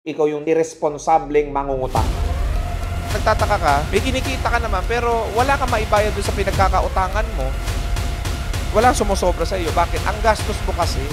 ikaw yung irresponsableng mangungutang. Nagtataka ka, may kinikita ka naman pero wala kang maibayad doon sa pinagkakautangan mo. Walang sumusobra sa iyo. Bakit? Ang gastos mo kasi.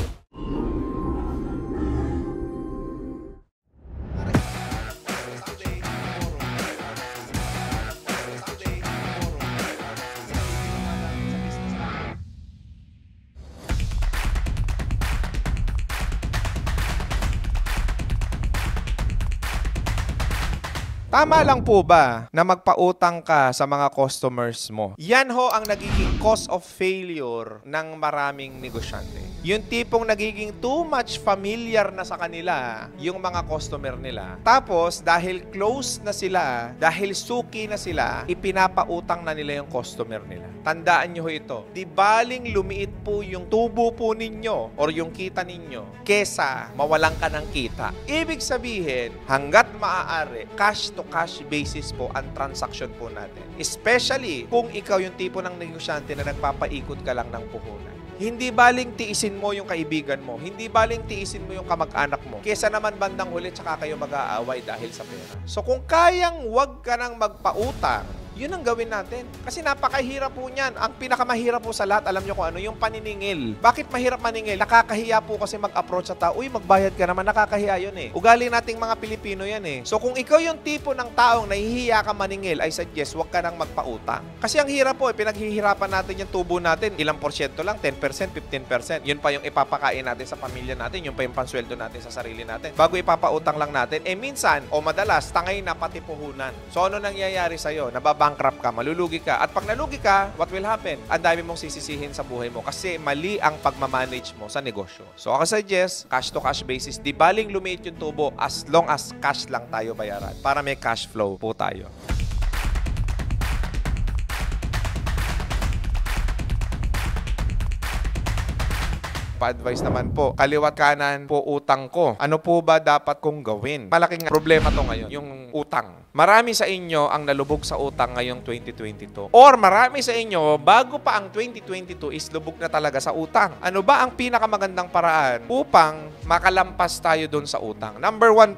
Tama lang po ba na magpautang ka sa mga customers mo? Yan ho ang nagiging cause of failure ng maraming negosyante. Yung tipong nagiging too much familiar na sa kanila yung mga customer nila. Tapos, dahil close na sila, dahil suki na sila, ipinapautang na nila yung customer nila. Tandaan nyo ho ito. Di baling lumiit po yung tubo po ninyo or yung kita ninyo kesa mawalan ka ng kita. Ibig sabihin, hanggat maaari, cash to cash basis po ang transaction po natin. Especially kung ikaw yung tipo ng negosyante na nagpapaikot ka lang ng puhunan. Hindi baling tiisin mo yung kaibigan mo. Hindi baling tiisin mo yung kamag-anak mo. Kesa naman bandang huli, tsaka kayo mag-aaway dahil sa pera. So kung kayang wag ka nang magpautang, yun ang gawin natin. Kasi napakahirap po niyan. Ang pinakamahirap po sa lahat, alam nyo kung ano, yung paniningil. Bakit mahirap maningil? Nakakahiya po kasi mag-approach sa tao. Uy, magbayad ka naman. Nakakahiya yun eh. Ugali nating mga Pilipino yan eh. So kung ikaw yung tipo ng taong nahihiya ka maningil, I suggest, wag ka nang magpautang. Kasi ang hirap po eh, pinaghihirapan natin yung tubo natin. Ilang porsyento lang? 10%, 15%. Yun pa yung ipapakain natin sa pamilya natin. Yun pa yung pansweldo natin sa sarili natin. Bago ipapautang lang natin, eh minsan, o madalas, tangay na pati puhunan. So ano nangyayari sa'yo? Bankrupt ka, malulugi ka. At pag nalugi ka, what will happen? Ang dami mong sisisihin sa buhay mo kasi mali ang pagmamanage mo sa negosyo. So ako suggest, cash to cash basis, di baling lumiit yung tubo as long as cash lang tayo bayaran para may cash flow po tayo. Pa-advise naman po, kaliwat kanan po utang ko. Ano po ba dapat kong gawin? Malaking problema to ngayon, yung utang. Marami sa inyo ang nalubog sa utang ngayong 2022. Or marami sa inyo, bago pa ang 2022 is lubog na talaga sa utang. Ano ba ang pinakamagandang paraan upang makalampas tayo doon sa utang? Number one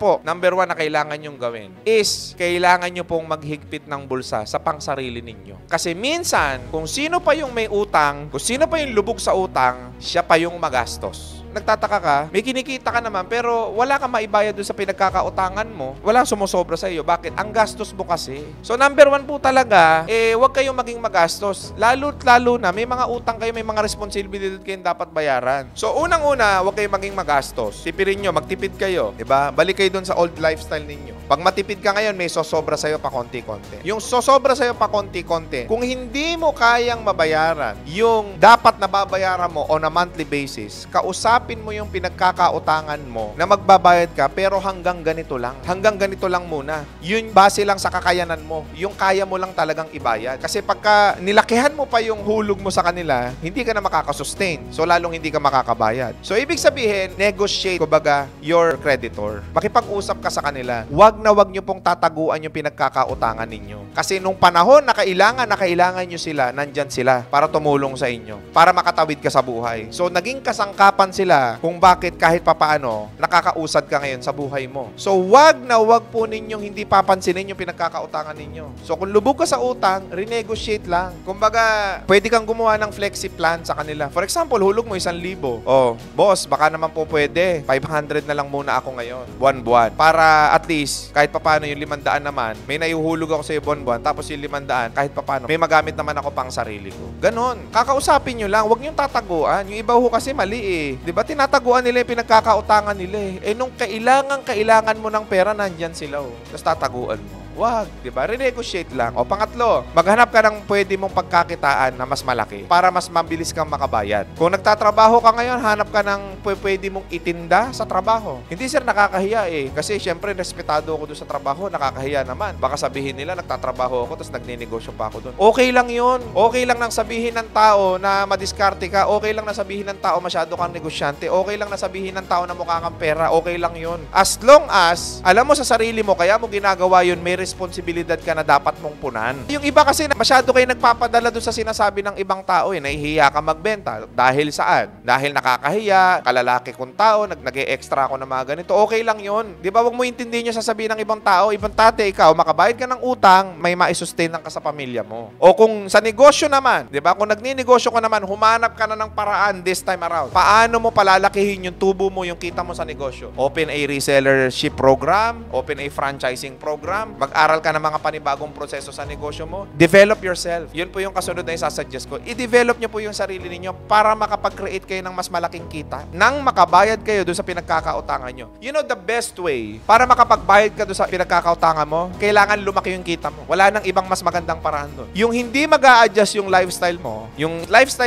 na kailangan nyong gawin is kailangan nyo pong maghigpit ng bulsa sa pangsarili ninyo. Kasi minsan, kung sino pa yung may utang, kung sino pa yung lubog sa utang, siya pa yung magastos. Nagtataka ka, may kinikita ka naman pero wala kang maibayad doon sa pinagkakautangan mo. Walang sumusobra sa iyo. Bakit? Ang gastos mo kasi. So number one po talaga, huwag kayong maging magastos. Lalo na, may mga utang kayo, may mga responsibilidad kayong dapat bayaran. So unang-una, huwag kayong maging magastos. Tipirin nyo, magtipid kayo. Diba? Balik kayo doon sa old lifestyle ninyo. Pag matipid ka ngayon, may sosobra sa iyo pa konti-konti. Yung sosobra sa iyo pa konti-konti, kung hindi mo kayang mabayaran yung dapat na babayaran mo on a monthly basis, kausapin mo yung pinagkakautangan mo na magbabayad ka pero hanggang ganito lang. Hanggang ganito lang muna. Yun base lang sa kakayanan mo. Yung kaya mo lang talagang ibayad. Kasi pagka nilakihan mo pa yung hulog mo sa kanila, hindi ka na makakasustain. So lalong hindi ka makakabayad. So ibig sabihin, negotiate kumbaga your creditor. Makipag-usap ka sa kanila. Wag nyo pong tataguan yung pinagkakautangan ninyo. Kasi nung panahon na kailangan nyo sila, nandyan sila para tumulong sa inyo. Para makatawid ka sa buhay. So naging kasangkapan sila kung bakit kahit papaano nakakausad ka ngayon sa buhay mo. So wag po ninyong hindi papansinin yung pinagkakautangan ninyo. So kung lubog ka sa utang, renegotiate lang. Kumbaga, pwede kang gumawa ng flexi plan sa kanila. For example, hulog mo 1,000. Oh, boss, baka naman po pwede. 500 na lang muna ako ngayon. Buwan-buwan. Para at least, kahit papaano yung 500 naman, may naiuhulog ako sa iyo buwan-buwan. Tapos yung 500, kahit papaano, may magamit naman ako pang sarili ko. Ganon. Kakausapin nyo lang. Huwag nyo tataguan. Yung iba ho kasi mali eh. Diba tinataguan nila yung pinagkakautangan nila eh. Nung kailangan mo ng pera, nandyan sila oh. Tapos tataguan mo. Wag, di ba? Renegotiate lang. O pangatlo, maghanap ka ng pwede mong pagkakitaan na mas malaki para mas mabilis kang makabayad. Kung nagtatrabaho ka ngayon, hanap ka ng pwede mong itinda sa trabaho. Hindi sir, nakakahiya eh. Kasi syempre, respetado ako doon sa trabaho, nakakahiya naman. Baka sabihin nila, nagtatrabaho ako, tapos nagninegosyo pa ako doon. Okay lang yun. Okay lang nang sabihin ng tao na madiskarte ka. Okay lang na sabihin ng tao masyado kang negosyante. Okay lang na sabihin ng tao na mukha kang pera. Okay lang yun. As long as, alam mo sa sarili mo, kaya mo ginagawa yun, may responsibilidad ka na dapat mong punan. Yung iba kasi masyado kayo nagpapadala doon sa sinasabi ng ibang tao nahihiya ka magbenta. Dahil saan? Dahil nakakahiya, kalalaki kong tao, nag-e-extra ako ng mga ganito. Okay lang yun. Di ba? Huwag mo intindihin yung sasabihin ng ibang tao. Ibang tate, ikaw, makabayad ka ng utang, may ma-sustain ka sa pamilya mo. O kung sa negosyo naman, di ba? Kung nagninegosyo ka naman, humanap ka na ng paraan this time around. Paano mo palalakihin yung tubo mo, yung kita mo sa negosyo? Open a resellership program, open a franchising program, mag-aral ka ng mga panibagong proseso sa negosyo mo, develop yourself. Yun po yung kasunod na isasuggest ko. I-develop nyo po yung sarili ninyo para makapag-create kayo ng mas malaking kita nang makabayad kayo doon sa pinagkakautangan nyo. You know, the best way para makapagbayad ka doon sa pinagkakautangan mo, kailangan lumaki yung kita mo. Wala nang ibang mas magandang paraan doon. Yung hindi mag-a-adjust yung lifestyle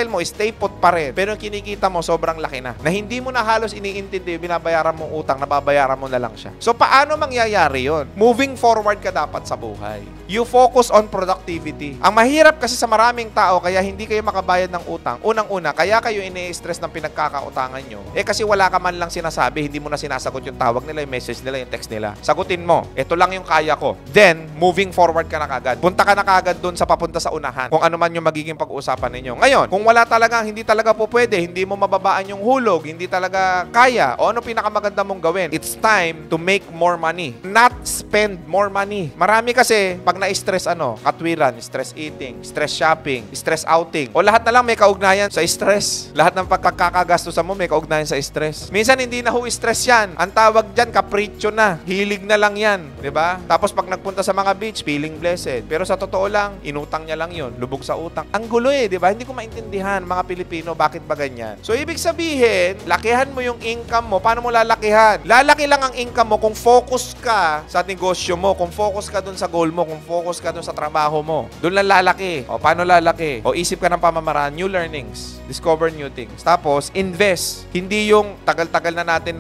mo stay put pa rin, pero yung kinikita mo sobrang laki na hindi mo na halos iniintindi, binabayaran mong utang, nababayaran mo na lang siya. So, paano mangyayari yon? Moving forward ka dapat sa buhay. You focus on productivity. Ang mahirap kasi sa maraming tao, kaya hindi kayo makabayad ng utang, unang-una, kaya kayo ini-stress ng pinagkakautangan nyo, kasi wala ka man lang sinasabi, hindi mo na sinasagot yung tawag nila, yung message nila, yung text nila. Sagutin mo, ito lang yung kaya ko. Then, moving forward ka na kagad. Punta ka na kagad doon sa papunta sa unahan, kung ano man yung magiging pag-uusapan ninyo. Ngayon, kung wala talaga, hindi talaga po pwede, hindi mo mababaan yung hulog, hindi talaga kaya, o ano pinakamaganda mong gawin? It's time to make more money, not spend more money. Marami kasi, pag na-stress katwiran, stress eating, stress shopping, stress outing, o lahat na lang may kaugnayan sa stress. Lahat ng pagkakagastusan mo may kaugnayan sa stress. Minsan hindi na stress yan. Ang tawag dyan, capriccio na. Hilig na lang yan. Diba? Tapos pag nagpunta sa mga beach, feeling blessed. Pero sa totoo lang, inutang niya lang yun. Lubog sa utang. Ang gulo diba? Hindi ko maintindihan, mga Pilipino, bakit ba ganyan? So, ibig sabihin, lakihan mo yung income mo. Paano mo lalakihan? Lalaki lang ang income mo kung focus ka sa negosyo mo, kung focus ka dun sa goal mo, kung focus ka dun sa trabaho mo. Doon lang lalaki. O, paano lalaki? O, isip ka ng pamamaraan, new learnings, discover new things. Tapos, invest. Hindi yung tagal-tagal na natin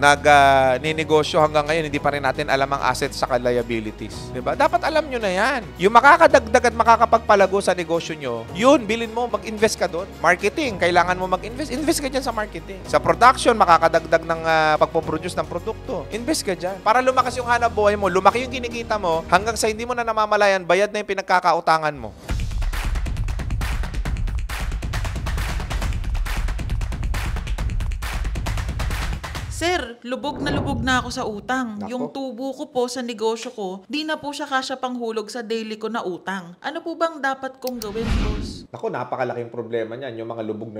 ninegosyo hanggang ngayon, hindi pa rin natin alam ang assets sa liabilities. Diba? Dapat alam nyo na yan. Yung makakadagdag at makakapagpalago sa negosyo nyo, yun, bilin mo, mag-invest ka doon. Marketing, kailangan mo mag-invest. Invest ka dyan sa marketing. Sa production, makakadagdag ng pagpoproduce ng produkto. Invest ka dyan. Para lumakas yung hanap buhay mo, lumaki yung kinikita mo, hanggang sa hindi mo na namamalayan, bayad na yung pinagkakautangan mo. Sir, lubog na ako sa utang. Nako. Yung tubo ko po sa negosyo ko, di na po siya kasya panghulog sa daily ko na utang. Ano po bang dapat kong gawin, boss? Naku, napakalaking problema niyan, yung mga lubog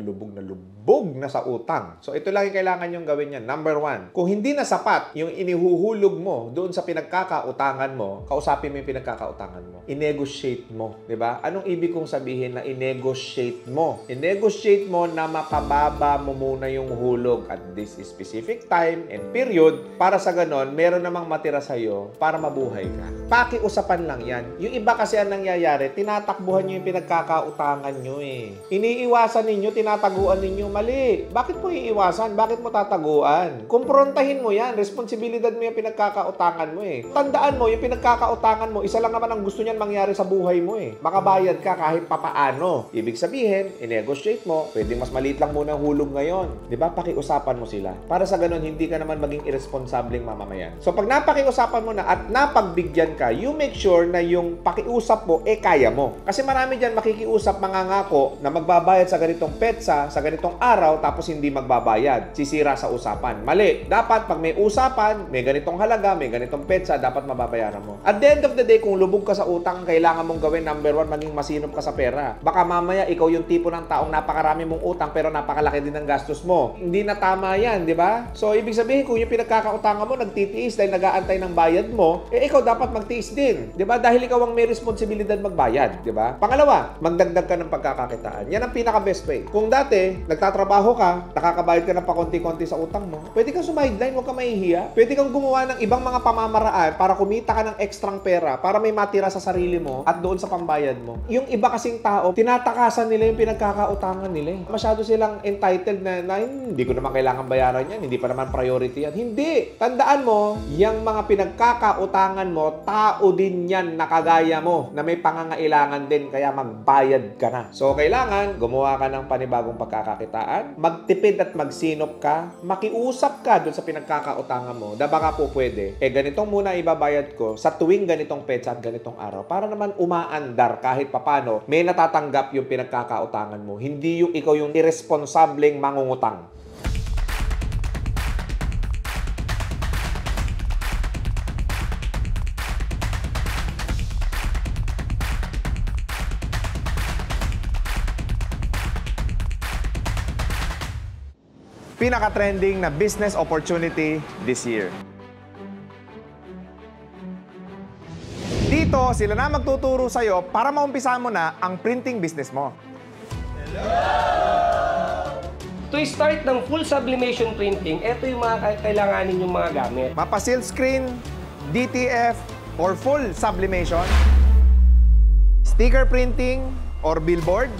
na sa utang. So, ito lang yung kailangan yung gawin yan. Number 1, kung hindi na sapat yung inihuhulog mo doon sa pinagkakautangan mo, kausapin mo yung pinagkakautangan mo. I-negotiate mo. Diba? Anong ibig kong sabihin na i-negotiate mo? I-negotiate mo na mapababa mo muna yung hulog at this specific time and period para sa ganon, meron namang matira sa'yo para mabuhay ka. Pakiusapan lang yan. Yung iba kasi ang nangyayari, tinatakbuhan nyo yung pinagkakautangan nyo Iniiwasan ninyo, tinataguan ninyo. Mali. Bakit mo iiwasan? Bakit mo tataguan? Kumprontahin mo yan. Responsibilidad mo yung pinagkakautangan mo Tandaan mo, yung pinagkakautangan mo, isa lang naman ang gusto niyan mangyari sa buhay mo Makabayad ka kahit papaano. Ibig sabihin, i-negotiate mo, pwedeng mas maliit lang muna ang hulog ngayon. Diba? Pakiusapan mo sila. Para sa ganon, hindi ka naman maging irresponsableng mamamayan. So, pag napakiusapan mo na at napagbigyan ka, you make sure na yung pakiusap mo, kaya mo. Kasi marami dyan makikiusap, mangangako na magbabayad sa ganitong petsa, sa ganitong araw, tapos hindi magbabayad. Sisira sa usapan. Mali. Dapat, pag may usapan, may ganitong halaga, may ganitong petsa, dapat mababayaran mo. At the end of the day, kung lubog ka sa utang, kailangan mong gawin, number 1, maging masinop ka sa pera. Baka mamaya, ikaw yung tipo ng taong napakarami mong utang, pero napakalaki din ng gastos mo. Hindi na tama yan, di ba? So, ibig sabihin, kung yung pinagkakautangan mo, nagtitiis dahil nag-aantay ng bayad mo, ikaw dapat magtiis din. Di ba? Dahil ikaw ang may responsibilidad magbayad. Di ba? Pangalawa, magdagdag ka ng pagkakakitaan. Yan ang pinaka-best way. Kung dati, nagtatrabaho ka, nakakabayad ka ng pakonti-konti sa utang mo, pwede kang sumideline, huwag kang mahihiya. Pwede kang gumawa ng ibang mga pamamaraan para kumita ka ng ekstrang pera, para may matira sa sarili mo at doon sa pambayad mo. Yung iba kasing tao, tinatakasan nila yung pinagkakautangan nila. Masyado silang entitled na hindi ko naman kailangan bayaran yan, hindi pa naman priority yan. Hindi. Tandaan mo, yung mga pinagkakautangan mo, tao din yan na kagaya mo, na may pangangailangan din, kaya magbayad ka na. So, kailangan gumawa ka ng panibagong pagkakakitaan, magtipid at magsinop ka, makiusap ka dun sa pinagkakautangan mo, na baka po pwede, ganitong muna ibabayad ko sa tuwing ganitong petsa at ganitong araw para naman umaandar kahit papano may natatanggap yung pinagkakautangan mo. Hindi yung ikaw yung irresponsableng mangungutang. Pinaka-trending na business opportunity this year. Dito, sila na magtuturo sa'yo para maumpisahan mo na ang printing business mo. To start ng full sublimation printing, ito yung mga kailanganin yung mga gamit. Mapa silkscreen, DTF, or full sublimation, sticker printing, or billboard,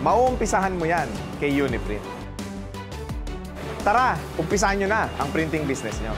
mauumpisahan mo yan kay Uniprint. Tara, umpisahan nyo na ang printing business nyo.